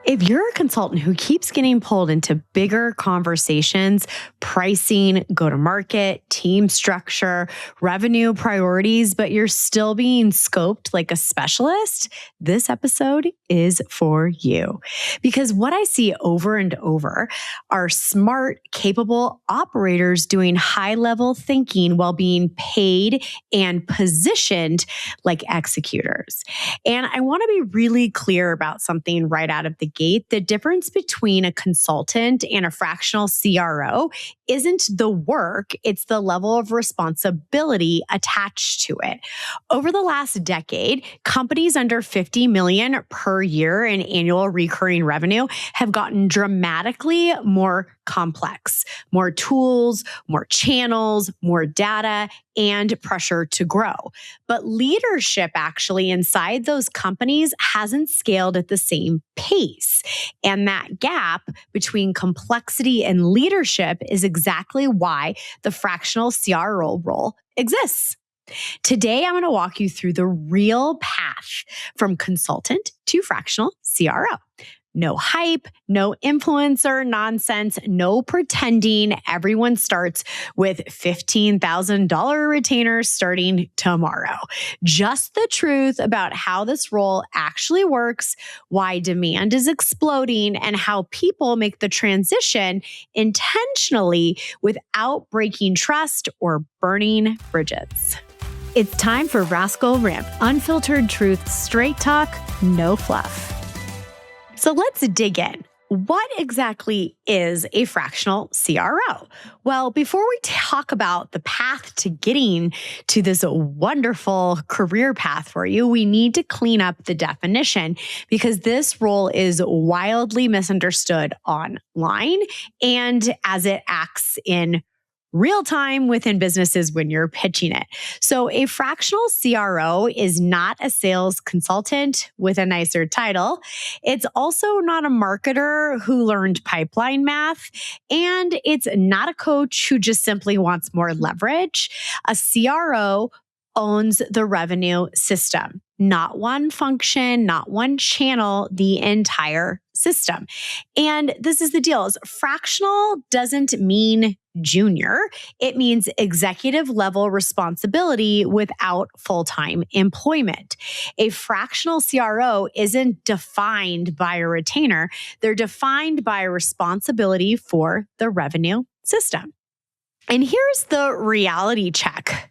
If you're a consultant who keeps getting pulled into bigger conversations, pricing, go-to-market, team structure, revenue priorities, but you're still being scoped like a specialist, this episode is for you. Because what I see over and over are smart, capable operators doing high-level thinking while being paid and positioned like executors. And I want to be really clear about something right out of the gate. The difference between a consultant and a fractional CRO isn't the work, it's the level of responsibility attached to it. Over the last decade, companies under 50 million per year in annual recurring revenue have gotten dramatically more complex, more tools, more channels, more data, and pressure to grow. But leadership actually inside those companies hasn't scaled at the same pace. And that gap between complexity and leadership is exactly why the fractional CRO role exists. Today, I'm going to walk you through the real path from consultant to fractional CRO. No hype, no influencer nonsense, no pretending. Everyone starts with $15,000 retainers starting tomorrow. Just the truth about how this role actually works, why demand is exploding, and how people make the transition intentionally without breaking trust or burning bridges. It's time for Rascal Ramp, unfiltered truth, straight talk, no fluff. So let's dig in. What exactly is a fractional CRO? Well, before we talk about the path to getting to this wonderful career path for you, we need to clean up the definition because this role is wildly misunderstood online and as it acts in real time within businesses when you're pitching it. So a fractional CRO is not a sales consultant with a nicer title. It's also not a marketer who learned pipeline math, and it's not a coach who just simply wants more leverage. A CRO owns the revenue system, not one function, not one channel, the entire system. And this is the deal, is fractional doesn't mean junior. It means executive level responsibility without full-time employment. A fractional CRO isn't defined by a retainer. They're defined by responsibility for the revenue system. And here's the reality check.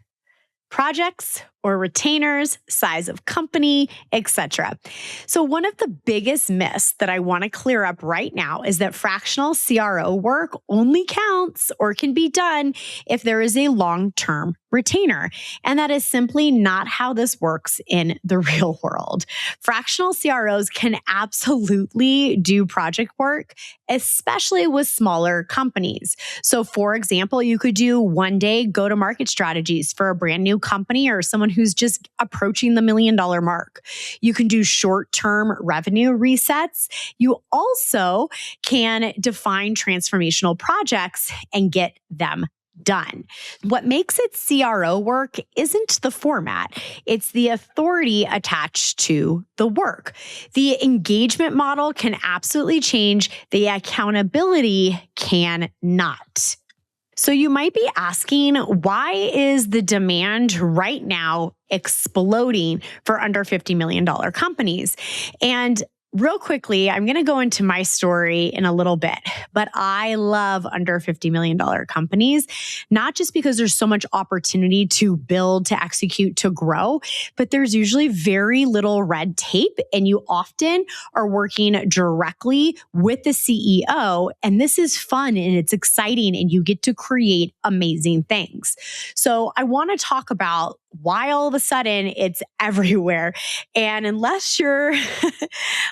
Projects or retainers, size of company, etc. So one of the biggest myths that I want to clear up right now is that fractional CRO work only counts or can be done if there is a long-term retainer. And that is simply not how this works in the real world. Fractional CROs can absolutely do project work, especially with smaller companies. So for example, you could do one-day go-to-market strategies for a brand new company or someone who's just approaching the $1 million mark. You can do short-term revenue resets. You also can define transformational projects and get them done. What makes it CRO work isn't the format, it's the authority attached to the work. The engagement model can absolutely change, the accountability cannot. So you might be asking, why is the demand right now exploding for under $50 million companies? And real quickly, I'm going to go into my story in a little bit, but I love under $50 million companies, not just because there's so much opportunity to build, to execute, to grow, but there's usually very little red tape and you often are working directly with the CEO. And this is fun and it's exciting and you get to create amazing things. So I want to talk about why all of a sudden it's everywhere. And unless you're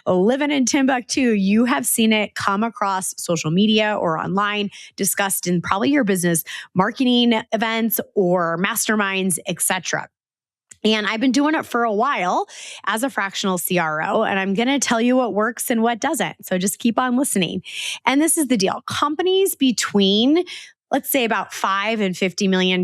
living in Timbuktu, you have seen it come across social media or online, discussed in probably your business marketing events or masterminds, etc. And I've been doing it for a while as a fractional CRO, and I'm going to tell you what works and what doesn't. So just keep on listening. And this is the deal. Companies between let's say about $5 and $50 million,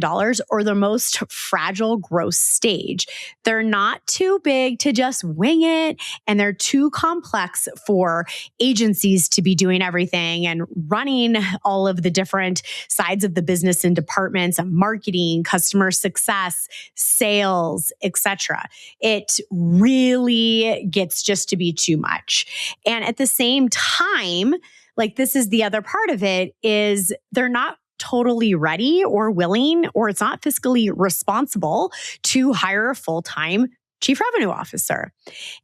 or the most fragile growth stage. They're not too big to just wing it, and they're too complex for agencies to be doing everything and running all of the different sides of the business and departments of marketing, customer success, sales, etc. It really gets just to be too much. And at the same time, like, this is the other part of it, is they're not totally ready or willing, or it's not fiscally responsible to hire a full-time chief revenue officer.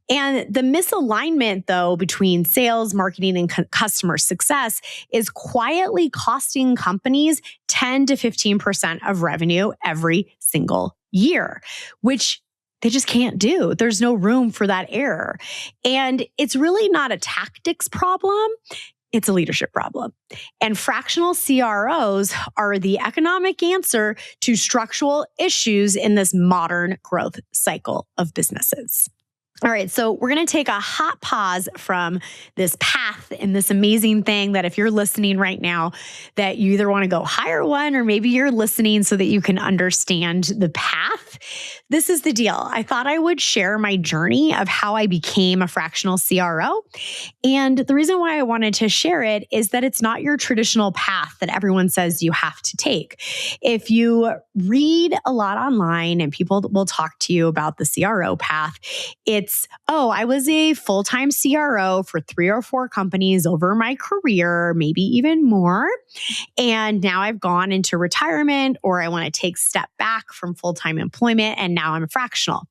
And the misalignment, though, between sales, marketing, and customer success is quietly costing companies 10 to 15% of revenue every single year, which they just can't do. There's no room for that error. And it's really not a tactics problem. It's a leadership problem. And fractional CROs are the economic answer to structural issues in this modern growth cycle of businesses. All right, so we're going to take a hot pause from this path and this amazing thing that if you're listening right now, that you either want to go hire one, or maybe you're listening so that you can understand the path. This is the deal. I thought I would share my journey of how I became a fractional CRO. And the reason why I wanted to share it is that it's not your traditional path that everyone says you have to take. If you read a lot online and people will talk to you about the CRO path, I was a full-time CRO for 3 or 4 companies over my career, maybe even more. And now I've gone into retirement, or I want to take a step back from full-time employment, and now I'm fractional.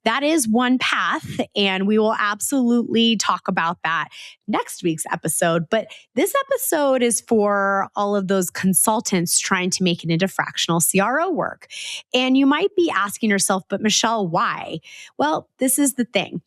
That is one path, and we will absolutely talk about that next week's episode. But this episode is for all of those consultants trying to make it into fractional CRO work. And you might be asking yourself, but Michelle, why? Well, this is the thing.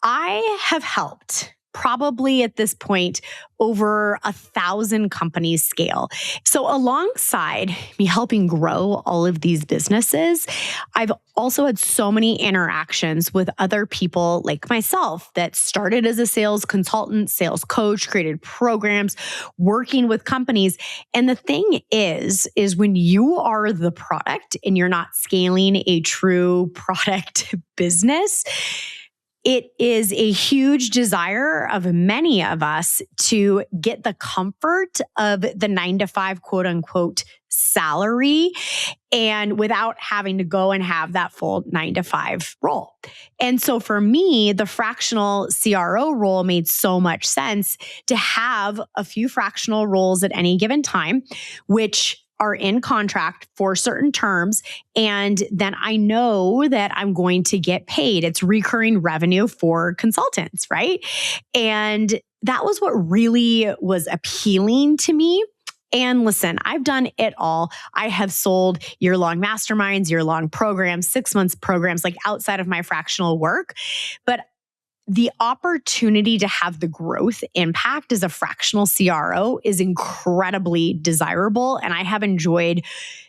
I have helped probably at this point over 1,000 companies scale. So alongside me helping grow all of these businesses, I've also had so many interactions with other people like myself that started as a sales consultant, sales coach, created programs, working with companies. And the thing is when you are the product and you're not scaling a true product business, it is a huge desire of many of us to get the comfort of the 9-to-5 quote unquote salary, and without having to go and have that full 9-to-5 role. And so for me, the fractional CRO role made so much sense to have a few fractional roles at any given time, which are in contract for certain terms. And then I know that I'm going to get paid. It's recurring revenue for consultants, right? And that was what really was appealing to me. And listen, I've done it all. I have sold year-long masterminds, year-long programs, 6-month programs, like outside of my fractional work. But the opportunity to have the growth impact as a fractional CRO is incredibly desirable. And I have enjoyed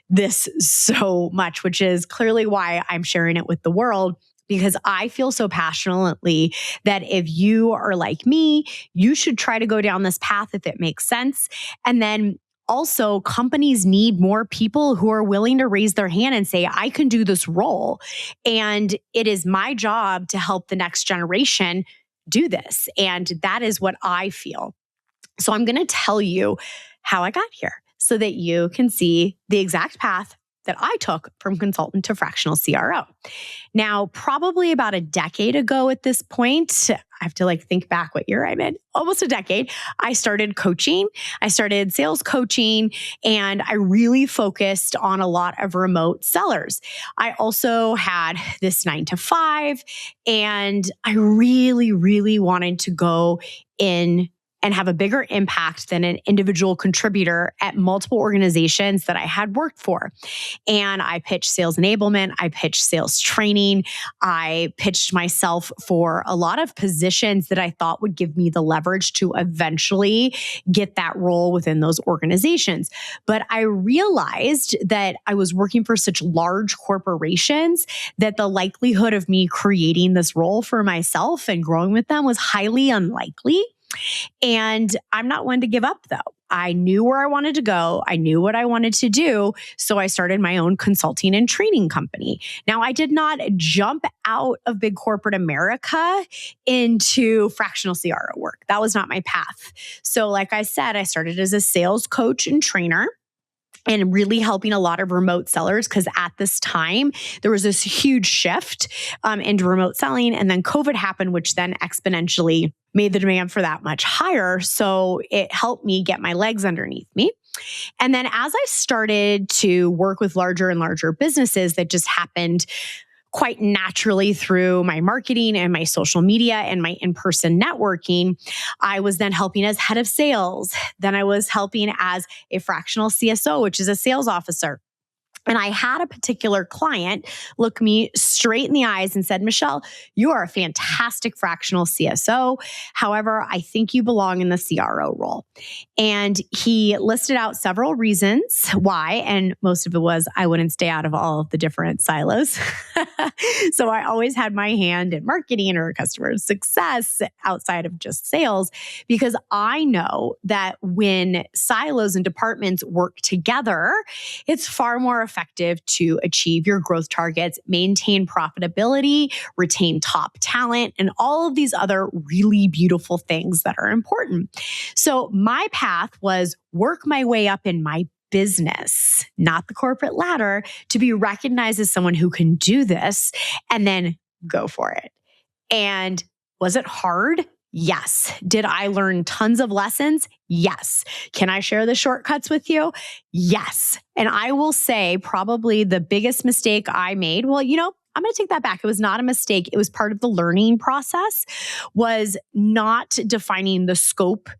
this so much, which is clearly why I'm sharing it with the world, because I feel so passionately that if you are like me, you should try to go down this path if it makes sense. And then also, companies need more people who are willing to raise their hand and say, I can do this role. And it is my job to help the next generation do this. And that is what I feel. So I'm going to tell you how I got here so that you can see the exact path that I took from consultant to fractional CRO. Now, probably about a decade ago at this point, I have to think back what year I'm in, almost a decade, I started coaching. I started sales coaching, and I really focused on a lot of remote sellers. I also had this 9-to-5, and I really, really wanted to go in and have a bigger impact than an individual contributor at multiple organizations that I had worked for. And I pitched sales enablement, I pitched sales training, I pitched myself for a lot of positions that I thought would give me the leverage to eventually get that role within those organizations. But I realized that I was working for such large corporations that the likelihood of me creating this role for myself and growing with them was highly unlikely. And I'm not one to give up, though. I knew where I wanted to go. I knew what I wanted to do. So I started my own consulting and training company. Now, I did not jump out of big corporate America into fractional CRO work. That was not my path. So like I said, I started as a sales coach and trainer, and really helping a lot of remote sellers, because at this time, there was this huge shift into remote selling. And then COVID happened, which then exponentially made the demand for that much higher. So it helped me get my legs underneath me. And then as I started to work with larger and larger businesses, that just happened quite naturally through my marketing and my social media and my in-person networking. I was then helping as head of sales. Then I was helping as a fractional CSO, which is a sales officer. And I had a particular client look me straight in the eyes and said, Michelle, you are a fantastic fractional CSO. However, I think you belong in the CRO role. And he listed out several reasons why. And most of it was I wouldn't stay out of all of the different silos. So I always had my hand in marketing or customer success outside of just sales, because I know that when silos and departments work together, it's far more effective to achieve your growth targets, maintain profitability, retain top talent, and all of these other really beautiful things that are important. So my path was work my way up in my business, not the corporate ladder, to be recognized as someone who can do this and then go for it. And was it hard? Yes. Did I learn tons of lessons? Yes. Can I share the shortcuts with you? Yes. And I will say probably the biggest mistake I made, well, I'm going to take that back. It was not a mistake. It was part of the learning process, was not defining the scope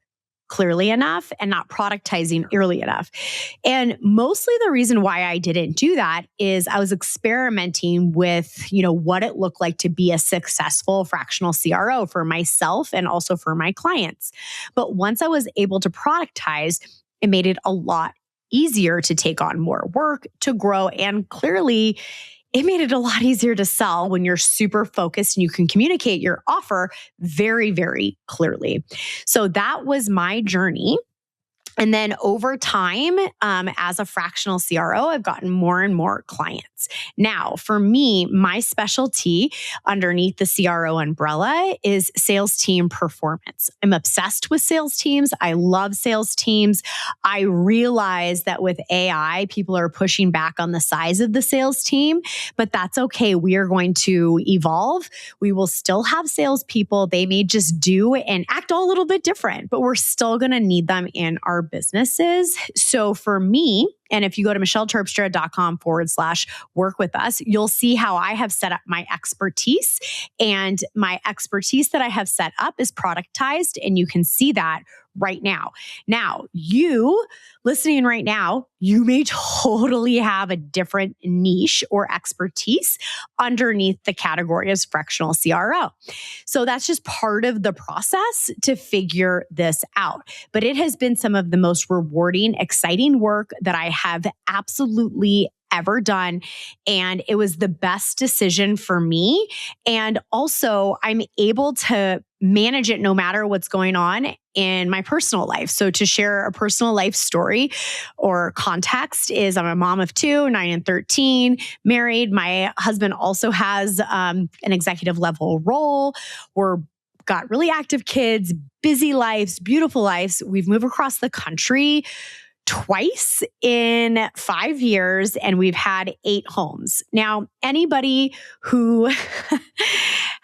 clearly enough and not productizing early enough. And mostly the reason why I didn't do that is I was experimenting with, what it looked like to be a successful fractional CRO for myself and also for my clients. But once I was able to productize, it made it a lot easier to take on more work, to grow, and clearly it made it a lot easier to sell when you're super focused and you can communicate your offer very, very clearly. So that was my journey. And then over time, as a fractional CRO, I've gotten more and more clients. Now, for me, my specialty underneath the CRO umbrella is sales team performance. I'm obsessed with sales teams. I love sales teams. I realize that with AI, people are pushing back on the size of the sales team, but that's okay. We are going to evolve. We will still have salespeople. They may just do and act a little bit different, but we're still going to need them in our businesses. So for me, and if you go to michelleterpstra.com/work with us, you'll see how I have set up my expertise. And my expertise that I have set up is productized, and you can see that right now. Now, you listening right now, you may totally have a different niche or expertise underneath the category of fractional CRO. So that's just part of the process to figure this out. But it has been some of the most rewarding, exciting work that I have absolutely ever done. And it was the best decision for me. And also, I'm able to manage it no matter what's going on in my personal life. So to share a personal life story or context is I'm a mom of 2, 9 and 13, married. My husband also has an executive level role. We're got really active kids, busy lives, beautiful lives. We've moved across the country twice in 5 years, and we've had 8 homes. Now, anybody who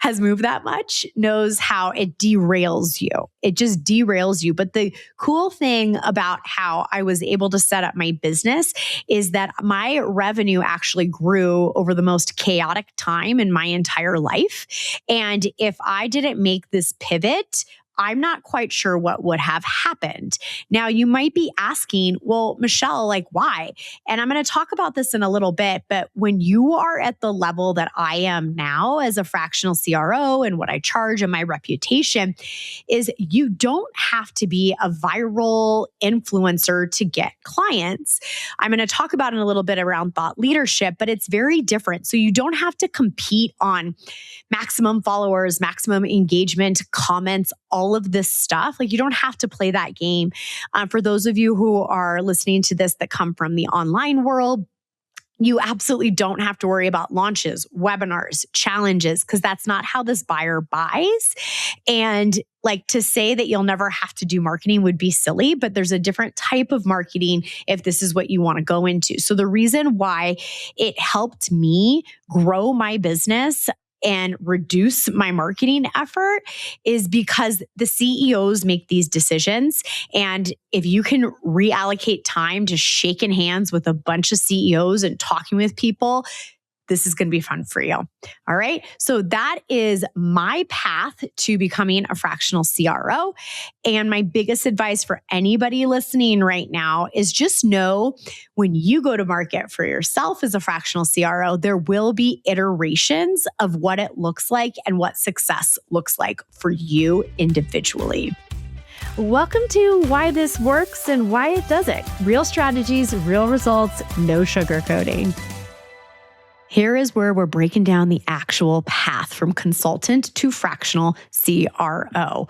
has moved that much knows how it derails you. It just derails you. But the cool thing about how I was able to set up my business is that my revenue actually grew over the most chaotic time in my entire life. And if I didn't make this pivot, I'm not quite sure what would have happened. Now, you might be asking, well, Michelle, why? And I'm going to talk about this in a little bit, but when you are at the level that I am now as a fractional CRO and what I charge and my reputation is you don't have to be a viral influencer to get clients. I'm going to talk about in a little bit around thought leadership, but it's very different. So you don't have to compete on maximum followers, maximum engagement, comments, all of this stuff. Like, you don't have to play that game. For those of you who are listening to this that come from the online world, you absolutely don't have to worry about launches, webinars, challenges, because that's not how this buyer buys. And like, to say that you'll never have to do marketing would be silly, but there's a different type of marketing if this is what you want to go into. So the reason why it helped me grow my business and reduce my marketing effort is because the CEOs make these decisions. And if you can reallocate time to shaking hands with a bunch of CEOs and talking with people, this is going to be fun for you. All right. So that is my path to becoming a fractional CRO. And my biggest advice for anybody listening right now is just know when you go to market for yourself as a fractional CRO, there will be iterations of what it looks like and what success looks like for you individually. Welcome to Why This Works and Why It Doesn't. Real strategies, real results, no sugarcoating. Here is where we're breaking down the actual path from consultant to fractional CRO.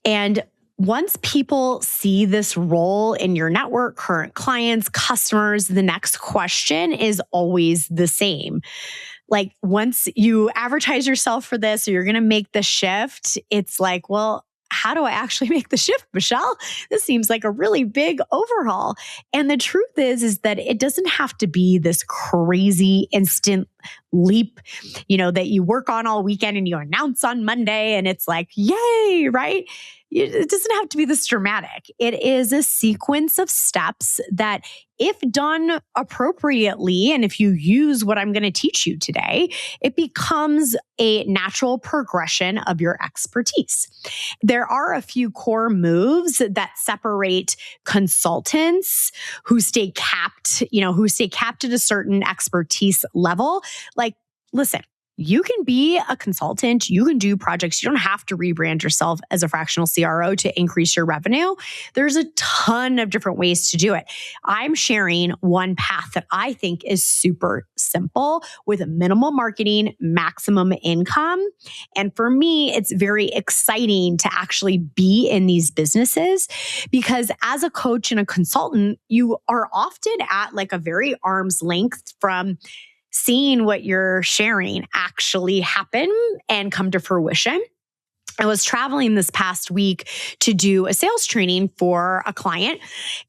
And once people see this role in your network, current clients, customers, the next question is always the same. Like, once you advertise yourself for this or you're going to make the shift, it's like, well, how do I actually make the shift, Michelle? This seems like a really big overhaul. And the truth is that it doesn't have to be this crazy instant leap, that you work on all weekend and you announce on Monday and it's like, yay, right? It doesn't have to be this dramatic. It is a sequence of steps that, if done appropriately, and if you use what I'm going to teach you today, it becomes a natural progression of your expertise. There are a few core moves that separate consultants who stay capped at a certain expertise level. Like, listen, you can be a consultant, you can do projects. You don't have to rebrand yourself as a fractional CRO to increase your revenue. There's a ton of different ways to do it. I'm sharing one path that I think is super simple with minimal marketing, maximum income. And for me, it's very exciting to actually be in these businesses because as a coach and a consultant, you are often at like a very arm's length from seeing what you're sharing actually happen and come to fruition. I was traveling this past week to do a sales training for a client,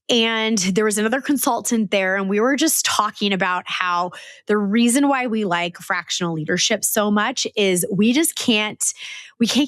and there was another consultant there, and we were just talking about how the reason why we like fractional leadership so much is we can't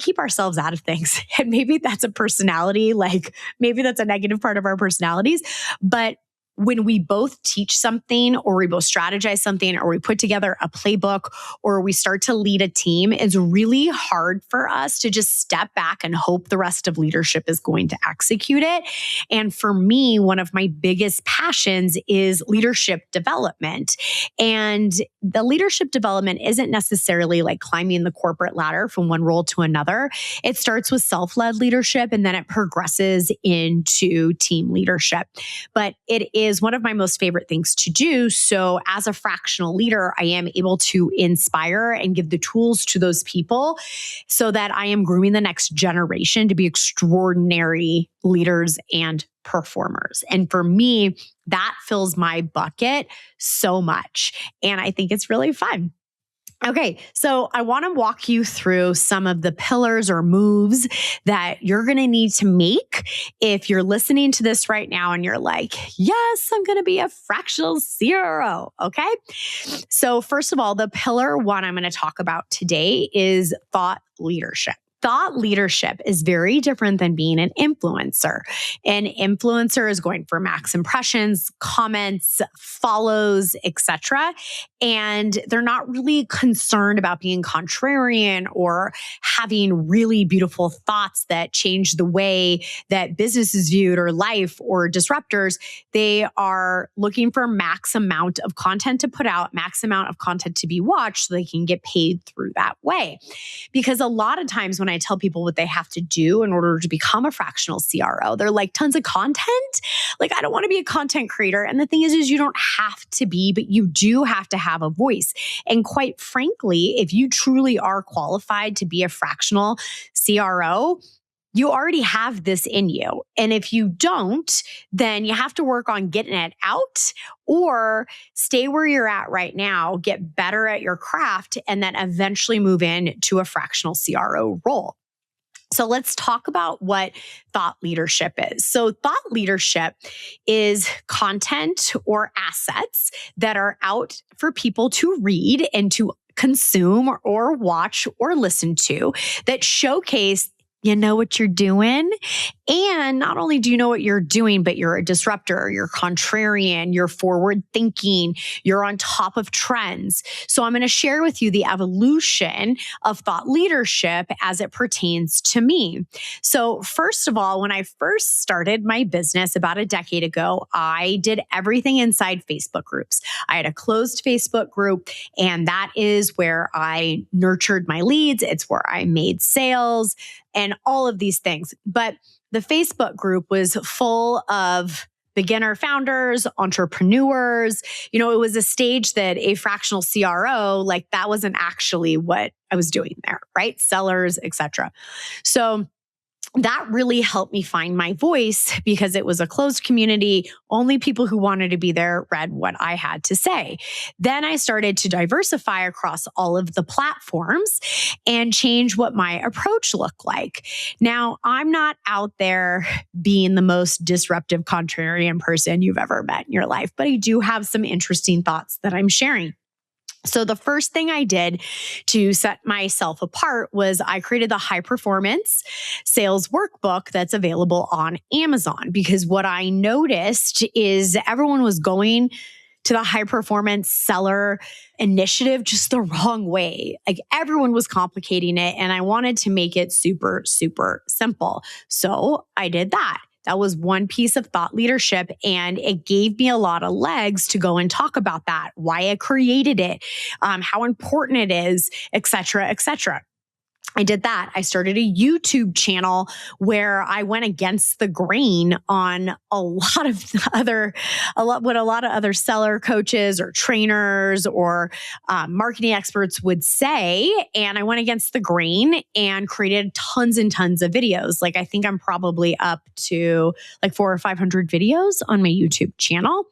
keep ourselves out of things. And maybe that's a personality, like maybe that's a negative part of our personalities, but when we both teach something or we both strategize something or we put together a playbook or we start to lead a team, it's really hard for us to just step back and hope the rest of leadership is going to execute it. And for me, one of my biggest passions is leadership development. And the leadership development isn't necessarily like climbing the corporate ladder from one role to another. It starts with self-led leadership and then it progresses into team leadership. But it is one of my most favorite things to do. So as a fractional leader, I am able to inspire and give the tools to those people so that I am grooming the next generation to be extraordinary leaders and performers. And for me, that fills my bucket so much. And I think it's really fun. Okay, so I want to walk you through some of the pillars or moves that you're going to need to make if you're listening to this right now and you're like, yes, I'm going to be a fractional CRO. Okay, so first of all, the pillar one I'm going to talk about today is thought leadership. Thought leadership is very different than being an influencer. An influencer is going for max impressions, comments, follows, etc. And they're not really concerned about being contrarian or having really beautiful thoughts that change the way that business is viewed or life or disruptors. They are looking for max amount of content to put out, max amount of content to be watched so they can get paid through that way. Because a lot of times when I tell people what they have to do in order to become a fractional CRO, they're like, tons of content? Like, I don't want to be a content creator. And the thing is you don't have to be, but you do have to have a voice. And quite frankly, if you truly are qualified to be a fractional CRO, you already have this in you. And if you don't, then you have to work on getting it out or stay where you're at right now, get better at your craft, and then eventually move into a fractional CRO role. So let's talk about what thought leadership is. So thought leadership is content or assets that are out for people to read and to consume or watch or listen to that showcase you know what you're doing. And not only do you know what you're doing, but you're a disruptor, you're contrarian, you're forward thinking, you're on top of trends. So I'm going to share with you the evolution of thought leadership as it pertains to me. So first of all, when I first started my business about a decade ago, I did everything inside Facebook groups. I had a closed Facebook group, and that is where I nurtured my leads. It's where I made sales and all of these things. But the Facebook group was full of beginner founders, entrepreneurs. You know, it was a stage that a fractional CRO, like that wasn't actually what I was doing there, right? Sellers, etc. So that really helped me find my voice because it was a closed community. Only people who wanted to be there read what I had to say. Then I started to diversify across all of the platforms and change what my approach looked like. Now, I'm not out there being the most disruptive contrarian person you've ever met in your life, but I do have some interesting thoughts that I'm sharing. So the first thing I did to set myself apart was I created the high performance sales workbook that's available on Amazon, because what I noticed is everyone was going to the high performance seller initiative just the wrong way. Like everyone was complicating it, and I wanted to make it super, super simple. So I did that. That was one piece of thought leadership, and it gave me a lot of legs to go and talk about that, why I created it, how important it is, et cetera, et cetera. I did that. I started a YouTube channel where I went against the grain on what a lot of other seller coaches or trainers or marketing experts would say. And I went against the grain and created tons and tons of videos. Like I think I'm probably up to like 400 or 500 videos on my YouTube channel.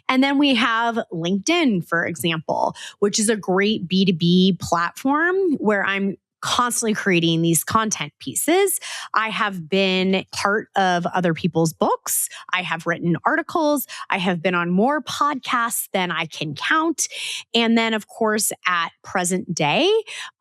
And then we have LinkedIn, for example, which is a great B2B platform where I'm constantly creating these content pieces. I have been part of other people's books. I have written articles. I have been on more podcasts than I can count. And then, of course, at present day,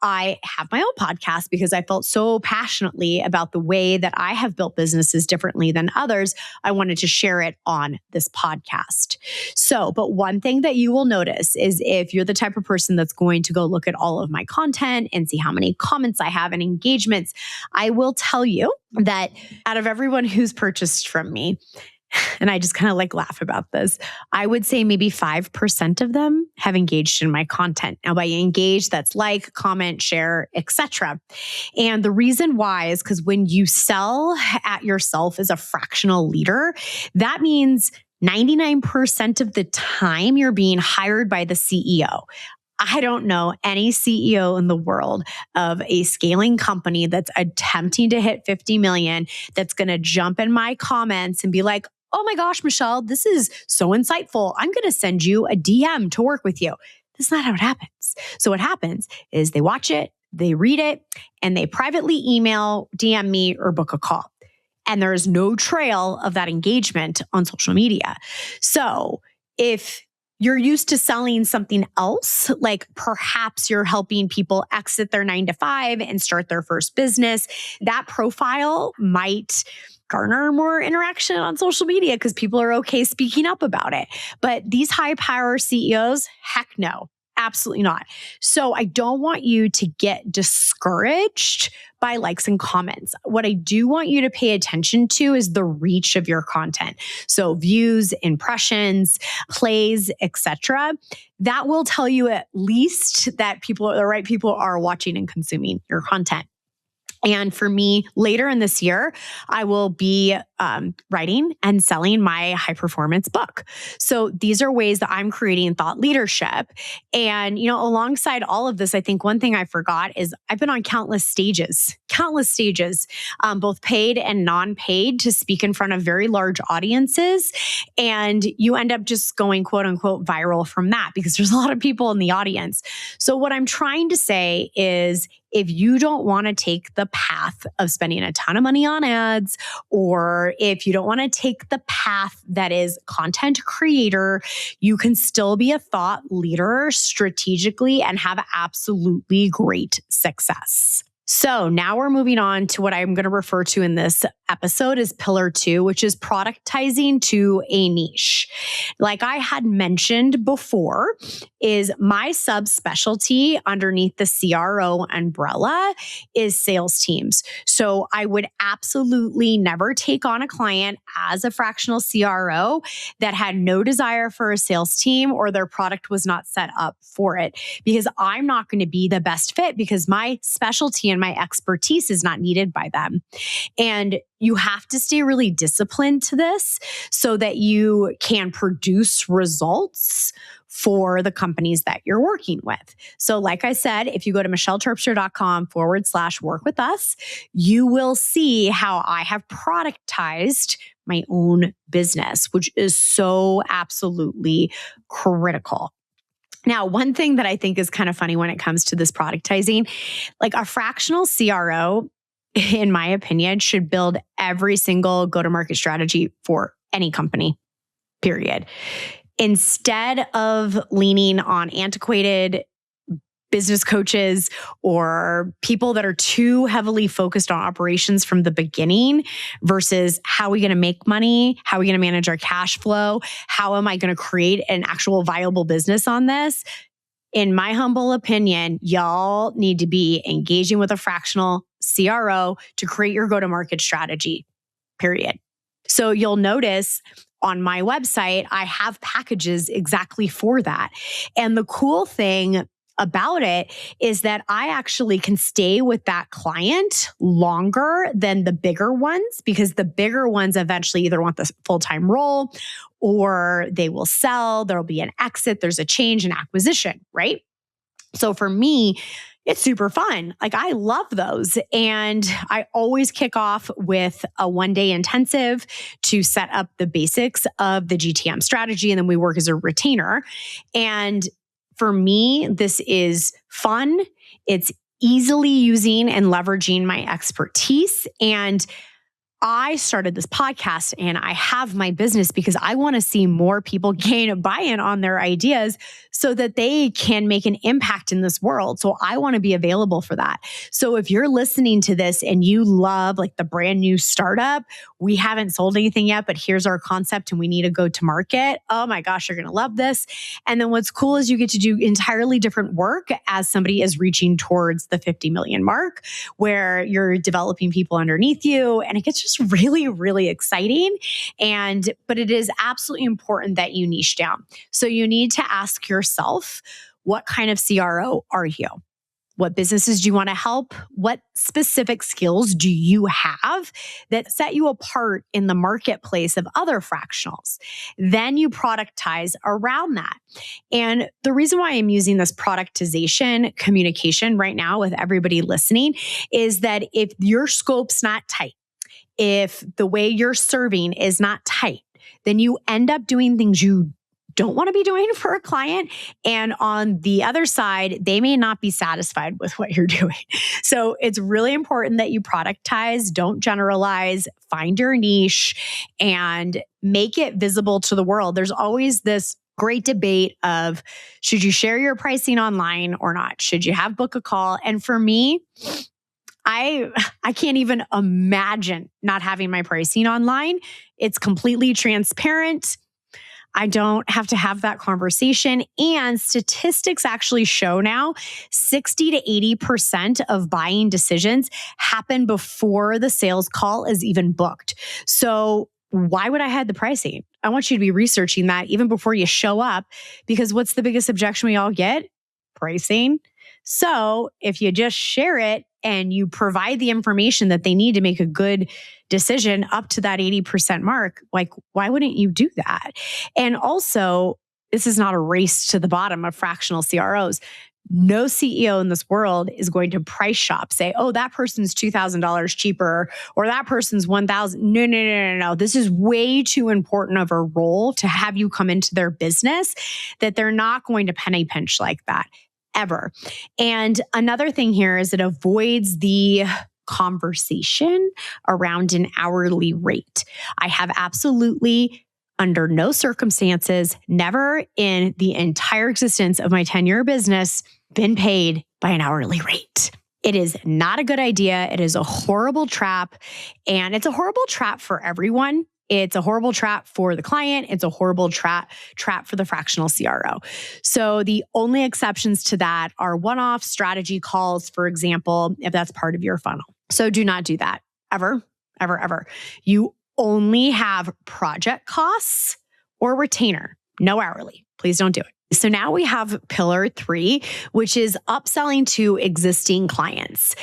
I have my own podcast because I felt so passionately about the way that I have built businesses differently than others. I wanted to share it on this podcast. So, but one thing that you will notice is if you're the type of person that's going to go look at all of my content and see how many comments I have and engagements, I will tell you that out of everyone who's purchased from me, and I just kind of like laugh about this, I would say maybe 5% of them have engaged in my content. Now by engage, that's like, comment, share, etc. And the reason why is because when you sell at yourself as a fractional leader, that means 99% of the time you're being hired by the CEO. I don't know any CEO in the world of a scaling company that's attempting to hit 50 million that's going to jump in my comments and be like, oh my gosh, Michelle, this is so insightful. I'm going to send you a DM to work with you. That's not how it happens. So what happens is they watch it, they read it, and they privately email, DM me, or book a call. And there is no trail of that engagement on social media. So if you're used to selling something else, like perhaps you're helping people exit their 9-to-5 and start their first business, that profile might garner more interaction on social media because people are okay speaking up about it. But these high power CEOs, heck no, absolutely not. So I don't want you to get discouraged by likes and comments. What I do want you to pay attention to is the reach of your content. So views, impressions, plays, etc. That will tell you at least that the right people are watching and consuming your content. And for me, later in this year, I will be writing and selling my high performance book. So these are ways that I'm creating thought leadership. And, alongside all of this, I think one thing I forgot is I've been on countless stages countless stages, both paid and non-paid, to speak in front of very large audiences. And you end up just going quote unquote viral from that because there's a lot of people in the audience. So what I'm trying to say is, if you don't want to take the path of spending a ton of money on ads, or if you don't want to take the path that is content creator, you can still be a thought leader strategically and have absolutely great success. So now we're moving on to what I'm going to refer to in this episode as pillar 2, which is productizing to a niche. Like I had mentioned before, is my subspecialty underneath the CRO umbrella is sales teams. So I would absolutely never take on a client as a fractional CRO that had no desire for a sales team or their product was not set up for it, because I'm not going to be the best fit because my specialty and my expertise is not needed by them. And you have to stay really disciplined to this so that you can produce results for the companies that you're working with. So like I said, if you go to michelleterpstra.com/work with us, you will see how I have productized my own business, which is so absolutely critical. Now, one thing that I think is kind of funny when it comes to this productizing, like a fractional CRO, in my opinion, should build every single go-to-market strategy for any company, period. Instead of leaning on antiquated business coaches or people that are too heavily focused on operations from the beginning versus how are we going to make money? How are we going to manage our cash flow? How am I going to create an actual viable business on this? In my humble opinion, y'all need to be engaging with a fractional CRO to create your go-to-market strategy, period. So you'll notice on my website, I have packages exactly for that. And the cool thing about it is that I actually can stay with that client longer than the bigger ones, because the bigger ones eventually either want the full-time role or they will sell, there'll be an exit, there's a change in acquisition, right? So for me, it's super fun. Like I love those. And I always kick off with a 1-day intensive to set up the basics of the GTM strategy. And then we work as a retainer. And for me, this is fun. It's easily using and leveraging my expertise. And I started this podcast and I have my business because I want to see more people gain a buy-in on their ideas so that they can make an impact in this world. So I want to be available for that. So if you're listening to this and you love like the brand new startup, we haven't sold anything yet, but here's our concept and we need to go to market. Oh my gosh, you're going to love this. And then what's cool is you get to do entirely different work as somebody is reaching towards the 50 million mark, where you're developing people underneath you. And it gets just really, really exciting. But it is absolutely important that you niche down. So you need to ask yourself, what kind of CRO are you? What businesses do you want to help? What specific skills do you have that set you apart in the marketplace of other fractionals? Then you productize around that. And the reason why I'm using this productization communication right now with everybody listening is that if your scope's not tight, if the way you're serving is not tight, then you end up doing things you don't want to be doing for a client. And on the other side, they may not be satisfied with what you're doing. So it's really important that you productize, don't generalize, find your niche, and make it visible to the world. There's always this great debate of, should you share your pricing online or not? Should you have book a call? And for me, I can't even imagine not having my pricing online. It's completely transparent. I don't have to have that conversation. And statistics actually show now 60 to 80% of buying decisions happen before the sales call is even booked. So why would I hide the pricing? I want you to be researching that even before you show up, because what's the biggest objection we all get? Pricing. So if you just share it and you provide the information that they need to make a good decision up to that 80% mark, like, why wouldn't you do that? And also, this is not a race to the bottom of fractional CROs. No CEO in this world is going to price shop, say, oh, that person's $2,000 cheaper or that person's $1,000. No. This is way too important of a role to have you come into their business that they're not going to penny pinch like that ever. And another thing here is it avoids the conversation around an hourly rate. I have absolutely under no circumstances, never in the entire existence of my 10-year business, been paid by an hourly rate. It is not a good idea. It is a horrible trap. And it's a horrible trap for everyone. It's a horrible trap for the client. It's a horrible trap for the fractional CRO. So the only exceptions to that are one-off strategy calls, for example, if that's part of your funnel. So do not do that ever. You only have project costs or retainer, no hourly. Please don't do it. So now we have pillar 3, which is upselling to existing clients.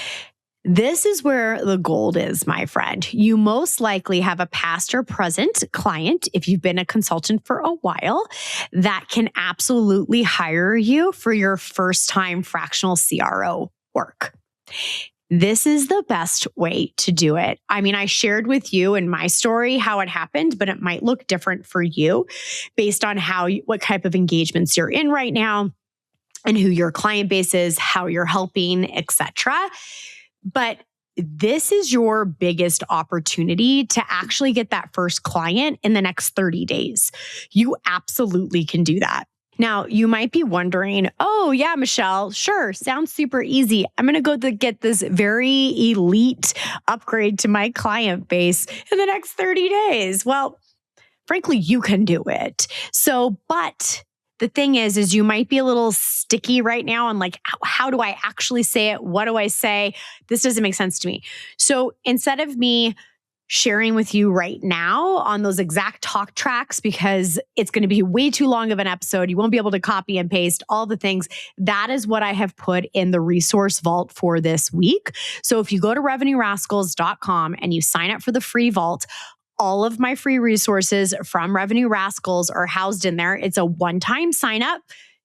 This is where the gold is, my friend. You most likely have a past or present client, if you've been a consultant for a while, that can absolutely hire you for your first time fractional CRO work. This is the best way to do it. I mean, I shared with you in my story how it happened, but it might look different for you based on what type of engagements you're in right now and who your client base is, how you're helping, etc. But this is your biggest opportunity to actually get that first client in the next 30 days. You absolutely can do that. Now, you might be wondering, oh yeah, Michelle, sure, sounds super easy. I'm going to go get this very elite upgrade to my client base in the next 30 days. Well, frankly, you can do it. But the thing is you might be a little sticky right now on like, how do I actually say it? What do I say? This doesn't make sense to me. So instead of me sharing with you right now on those exact talk tracks, because it's going to be way too long of an episode. You won't be able to copy and paste all the things. That is what I have put in the resource vault for this week. So if you go to revenuerascals.com and you sign up for the free vault, all of my free resources from Revenue Rascals are housed in there. It's a one-time sign up.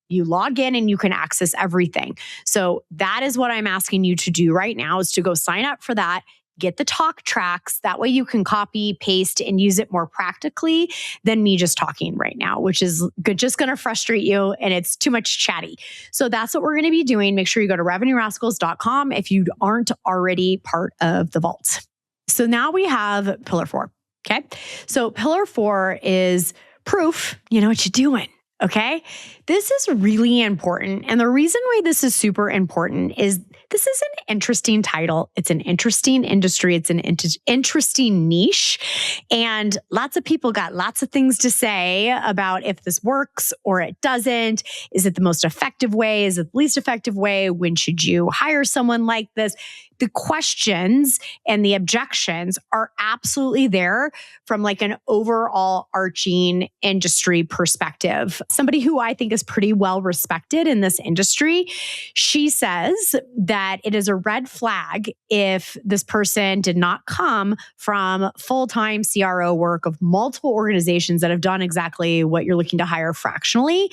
You log in and you can access everything. So that is what I'm asking you to do right now, is to go sign up for that. Get the talk tracks. That way you can copy, paste, and use it more practically than me just talking right now, which is just going to frustrate you and it's too much chatty. So that's what we're going to be doing. Make sure you go to revenuerascals.com if you aren't already part of the vault. So now we have pillar 4. Okay. So pillar 4 is proof, you know what you're doing. Okay. This is really important. And the reason why this is super important is this is an interesting title. It's an interesting industry. It's an interesting niche. And lots of people got lots of things to say about if this works or it doesn't. Is it the most effective way? Is it the least effective way? When should you hire someone like this? The questions and the objections are absolutely there from like an overall arching industry perspective. Somebody who I think is pretty well respected in this industry, she says that it is a red flag if this person did not come from full-time CRO work of multiple organizations that have done exactly what you're looking to hire fractionally.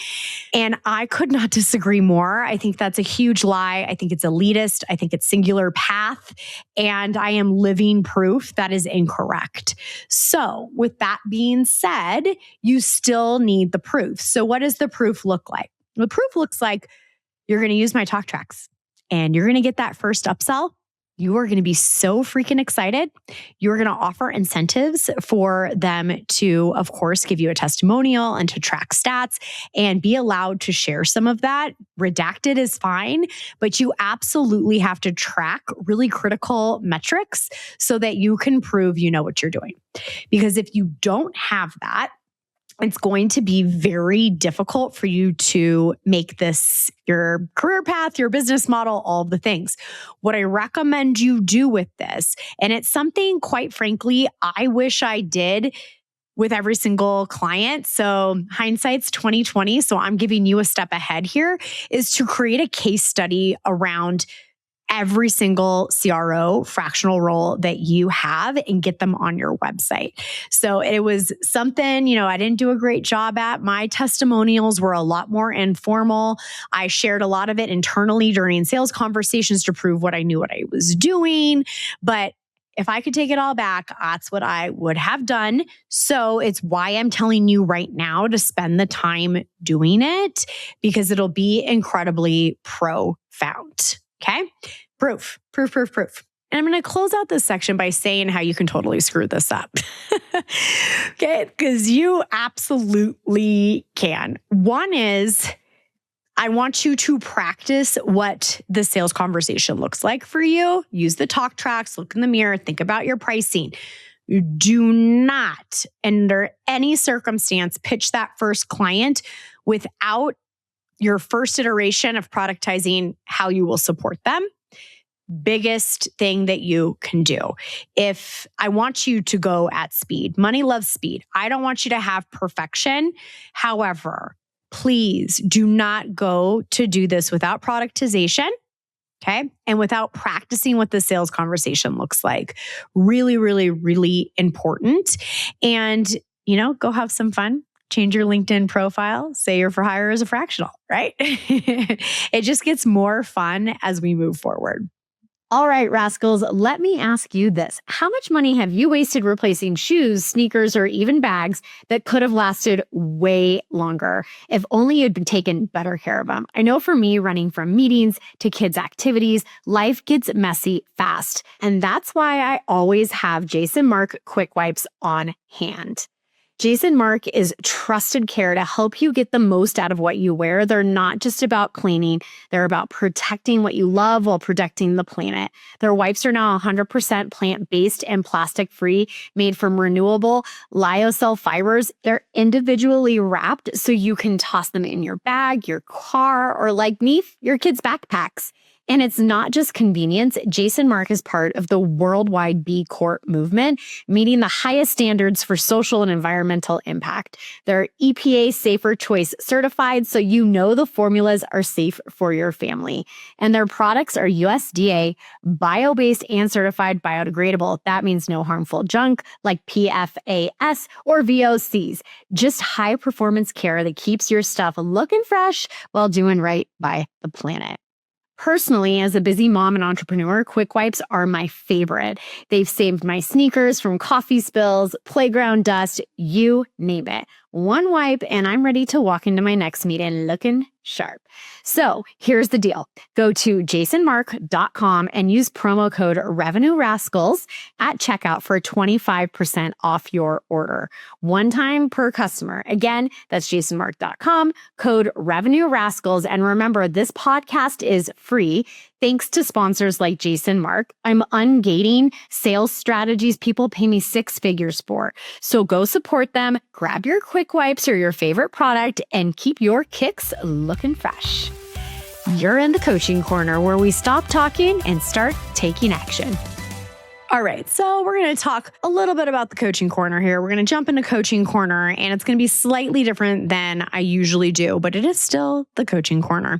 And I could not disagree more. I think that's a huge lie. I think it's elitist. I think it's singular path. And I am living proof that is incorrect. So with that being said, you still need the proof. So what does the proof look like? The proof looks like you're going to use my talk tracks and you're going to get that first upsell. You are going to be so freaking excited. You're going to offer incentives for them to, of course, give you a testimonial and to track stats and be allowed to share some of that. Redacted is fine, but you absolutely have to track really critical metrics so that you can prove you know what you're doing. Because if you don't have that, it's going to be very difficult for you to make this your career path, your business model, all the things. What I recommend you do with this, and it's something, quite frankly, I wish I did with every single client. So hindsight's 2020. So I'm giving you a step ahead here, is to create a case study around every single CRO fractional role that you have and get them on your website. So it was something, I didn't do a great job at. My testimonials were a lot more informal. I shared a lot of it internally during sales conversations to prove what I knew what I was doing. But if I could take it all back, that's what I would have done. So it's why I'm telling you right now to spend the time doing it, because it'll be incredibly profound. Okay? Proof. And I'm going to close out this section by saying how you can totally screw this up. Okay? Because you absolutely can. One is, I want you to practice what the sales conversation looks like for you. Use the talk tracks, look in the mirror, think about your pricing. Do not, under any circumstance, pitch that first client without your first iteration of productizing how you will support them. Biggest thing that you can do. If I want you to go at speed, money loves speed. I don't want you to have perfection. However, please do not go to do this without productization, okay? And without practicing what the sales conversation looks like. Really, really, really important. And, go have some fun. Change your LinkedIn profile, say you're for hire as a fractional, right? It just gets more fun as we move forward. All right, rascals, let me ask you this. How much money have you wasted replacing shoes, sneakers, or even bags that could have lasted way longer if only you'd been taken better care of them? I know for me, running from meetings to kids' activities, life gets messy fast. And that's why I always have Jason Mark Quick Wipes on hand. Jason Mark is trusted care to help you get the most out of what you wear. They're not just about cleaning. They're about protecting what you love while protecting the planet. Their wipes are now 100% plant-based and plastic-free, made from renewable lyocell fibers. They're individually wrapped so you can toss them in your bag, your car, or like me, your kids' backpacks. And it's not just convenience. Jason Mark is part of the worldwide B Corp movement, meeting the highest standards for social and environmental impact. They're EPA Safer Choice certified, so you know the formulas are safe for your family. And their products are USDA, bio-based, and certified biodegradable. That means no harmful junk like PFAS or VOCs. Just high-performance care that keeps your stuff looking fresh while doing right by the planet. Personally, as a busy mom and entrepreneur, Quick Wipes are my favorite. They've saved my sneakers from coffee spills, playground dust, you name it. One wipe and I'm ready to walk into my next meeting looking sharp. So here's the deal. Go to jasonmark.com and use promo code RevenueRascals at checkout for 25% off your order. One time per customer. Again, that's jasonmark.com, code RevenueRascals. And remember, this podcast is free thanks to sponsors like Jason Mark. I'm ungating sales strategies people pay me six figures for. So go support them, grab your Quick Wipes or your favorite product, and keep your kicks looking fresh. You're in the coaching corner where we stop talking and start taking action. All right, so we're going to talk a little bit about the coaching corner here. We're going to jump into coaching corner, and it's going to be slightly different than I usually do, but it is still the coaching corner.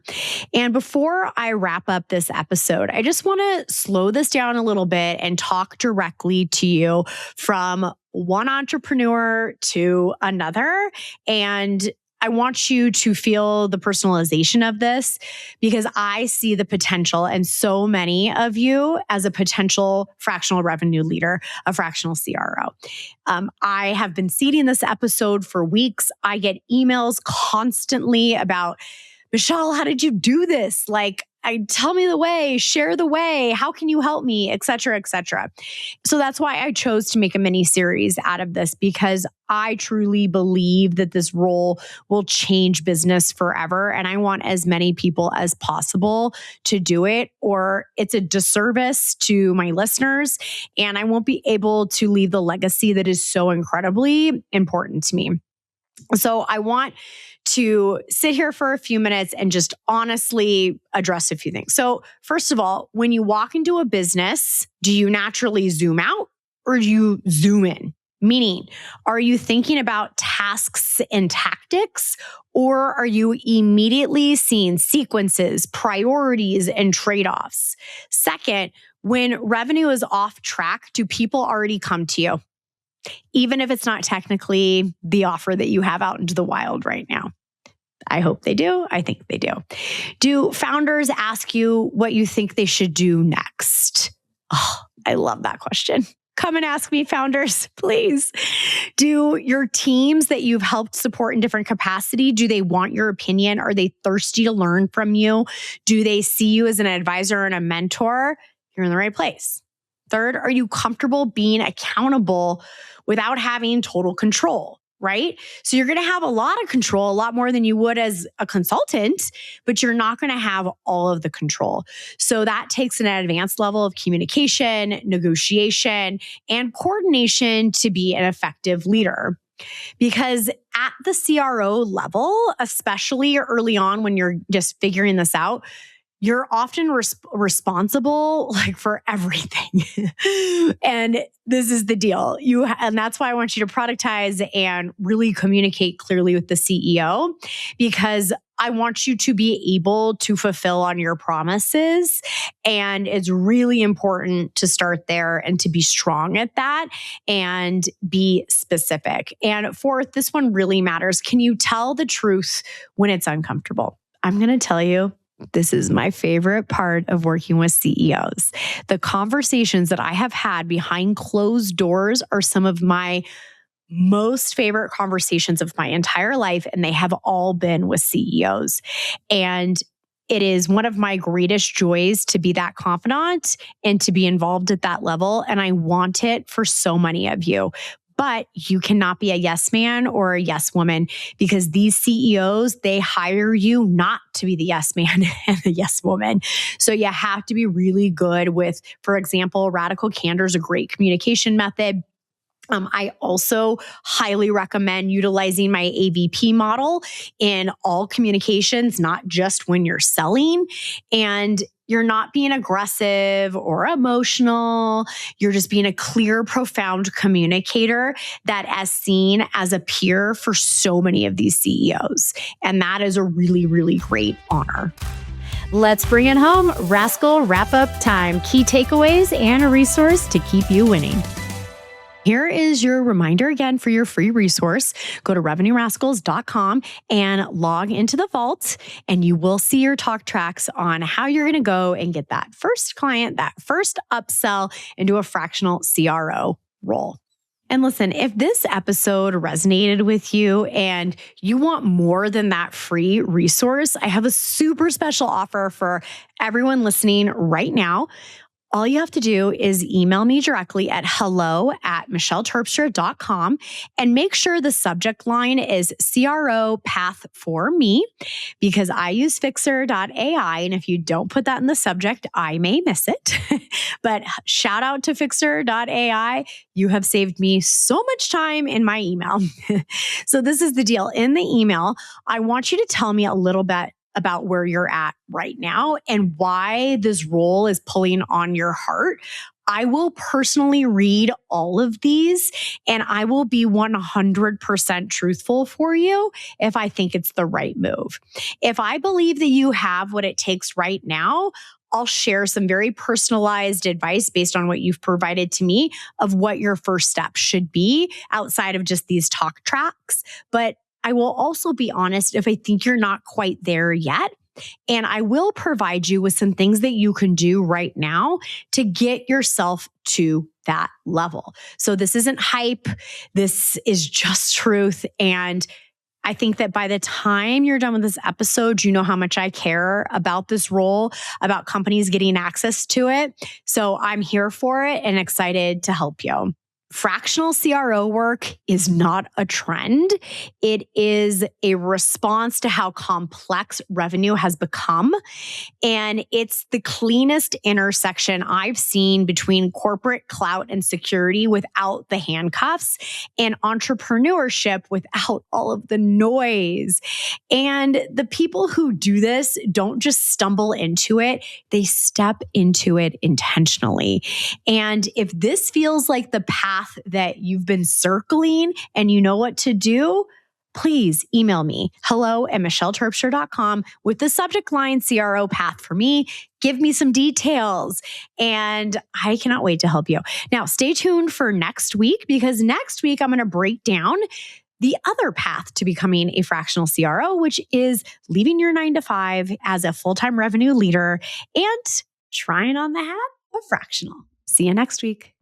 And before I wrap up this episode, I just want to slow this down a little bit and talk directly to you from one entrepreneur to another. And I want you to feel the personalization of this because I see the potential in so many of you as a potential fractional revenue leader, a fractional CRO. I have been seeding this episode for weeks. I get emails constantly about, Michelle, how did you do this? Tell me the way, share the way, how can you help me, et cetera, et cetera. So that's why I chose to make a mini series out of this because I truly believe that this role will change business forever. And I want as many people as possible to do it, or it's a disservice to my listeners. And I won't be able to leave the legacy that is so incredibly important to me. So I want to sit here for a few minutes and just honestly address a few things. So first of all, when you walk into a business, do you naturally zoom out or do you zoom in? Meaning, are you thinking about tasks and tactics, Or are you immediately seeing sequences, priorities, and trade-offs? Second, when revenue is off track, do people already come to you? Even if it's not technically the offer that you have out into the wild right now. I hope they do. I think they do. Do founders ask you what you think they should do next? Oh, I love that question. Come and ask me, founders, please. Do your teams that you've helped support in different capacity, do they want your opinion? Are they thirsty to learn from you? Do they see you as an advisor and a mentor? You're in the right place. Third, are you comfortable being accountable without having total control, right? So you're going to have a lot of control, a lot more than you would as a consultant, but you're not going to have all of the control. So that takes an advanced level of communication, negotiation, and coordination to be an effective leader. Because at the CRO level, especially early on when you're just figuring this out, you're often responsible for everything. And this is the deal. And that's why I want you to productize and really communicate clearly with the CEO, because I want you to be able to fulfill on your promises. And it's really important to start there and to be strong at that and be specific. And fourth, this one really matters. Can you tell the truth when it's uncomfortable? I'm going to tell you, this is my favorite part of working with CEOs. The conversations that I have had behind closed doors are some of my most favorite conversations of my entire life, and they have all been with CEOs. And it is one of my greatest joys to be that confidant and to be involved at that level. And I want it for so many of you. But you cannot be a yes man or a yes woman, because these CEOs, they hire you not to be the yes man and the yes woman. So you have to be really good with, for example, radical candor is a great communication method. I also highly recommend utilizing my AVP model in all communications, not just when you're selling. And you're not being aggressive or emotional. You're just being a clear, profound communicator that is seen as a peer for so many of these CEOs. And that is a really, really great honor. Let's bring it home. Rascal wrap-up time. Key takeaways and a resource to keep you winning. Here is your reminder again for your free resource. Go to revenuerascals.com and log into the vault, and you will see your talk tracks on how you're going to go and get that first client, that first upsell into a fractional CRO role. And listen, if this episode resonated with you and you want more than that free resource, I have a super special offer for everyone listening right now. All you have to do is email me directly at hello@michelleterpstra.com and make sure the subject line is CRO Path for Me, because I use Fixer.ai. And if you don't put that in the subject, I may miss it. But shout out to Fixer.ai. You have saved me so much time in my email. So this is the deal. In the email, I want you to tell me a little bit about where you're at right now and why this role is pulling on your heart. I will personally read all of these, and I will be 100% truthful for you if I think it's the right move. If I believe that you have what it takes right now, I'll share some very personalized advice based on what you've provided to me of what your first step should be outside of just these talk tracks. But I will also be honest if I think you're not quite there yet. And I will provide you with some things that you can do right now to get yourself to that level. So this isn't hype. This is just truth. And I think that by the time you're done with this episode, you know how much I care about this role, about companies getting access to it. So I'm here for it and excited to help you. Fractional CRO work is not a trend. It is a response to how complex revenue has become. And it's the cleanest intersection I've seen between corporate clout and security without the handcuffs and entrepreneurship without all of the noise. And the people who do this don't just stumble into it, they step into it intentionally. And if this feels like the path that you've been circling and you know what to do, please email me, hello@michelleterpstra.com with the subject line CRO path for me. Give me some details, and I cannot wait to help you. Now, stay tuned for next week, because next week I'm going to break down the other path to becoming a fractional CRO, which is leaving your 9-to-5 as a full-time revenue leader and trying on the hat of fractional. See you next week.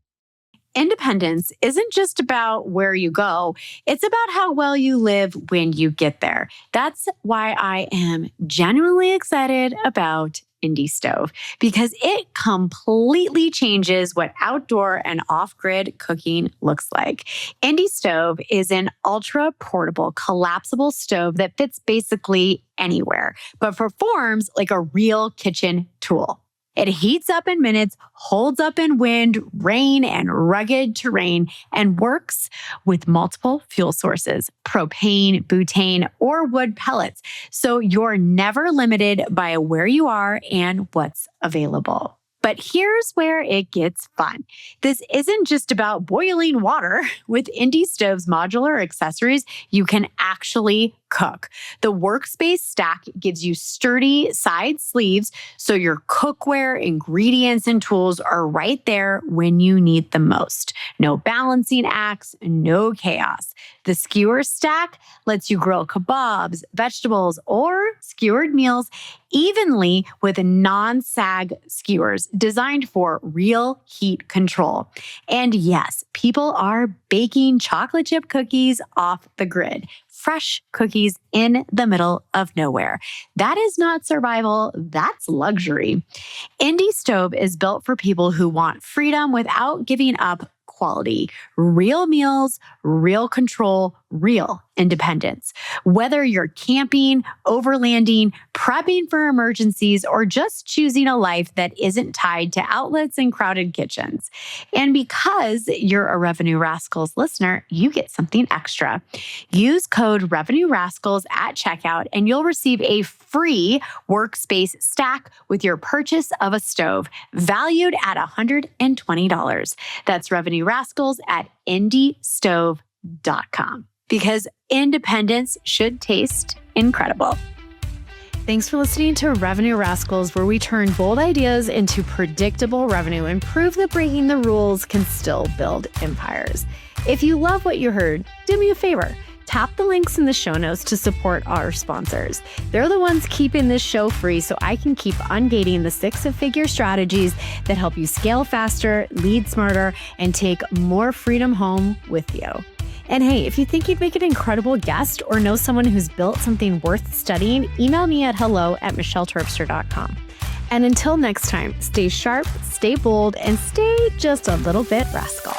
Independence isn't just about where you go. It's about how well you live when you get there. That's why I am genuinely excited about Indie Stove, because it completely changes what outdoor and off-grid cooking looks like. Indie Stove is an ultra portable, collapsible stove that fits basically anywhere, but performs like a real kitchen tool. It heats up in minutes, holds up in wind, rain, and rugged terrain, and works with multiple fuel sources, propane, butane, or wood pellets. So you're never limited by where you are and what's available. But here's where it gets fun. This isn't just about boiling water. With Indie Stove's modular accessories, you can actually cook. The workspace stack gives you sturdy side sleeves, so your cookware, ingredients, and tools are right there when you need them most. No balancing acts, no chaos. The skewer stack lets you grill kebabs, vegetables, or skewered meals evenly with non-sag skewers designed for real heat control. And yes, people are baking chocolate chip cookies off the grid. Fresh cookies in the middle of nowhere. That is not survival, that's luxury. Indie Stove is built for people who want freedom without giving up quality. Real meals, real control, real independence. Whether you're camping, overlanding, prepping for emergencies, or just choosing a life that isn't tied to outlets and crowded kitchens. And because you're a Revenue Rascals listener, you get something extra. Use code Revenue Rascals at checkout and you'll receive a free workspace stack with your purchase of a stove, valued at $120. That's Revenue Rascals at indiestove.com. Because independence should taste incredible. Thanks for listening to Revenue Rascals, where we turn bold ideas into predictable revenue and prove that breaking the rules can still build empires. If you love what you heard, do me a favor. Tap the links in the show notes to support our sponsors. They're the ones keeping this show free, so I can keep ungating the six-figure strategies that help you scale faster, lead smarter, and take more freedom home with you. And hey, if you think you'd make an incredible guest or know someone who's built something worth studying, email me at hello@michelleterpstra.com. And until next time, stay sharp, stay bold, and stay just a little bit rascal.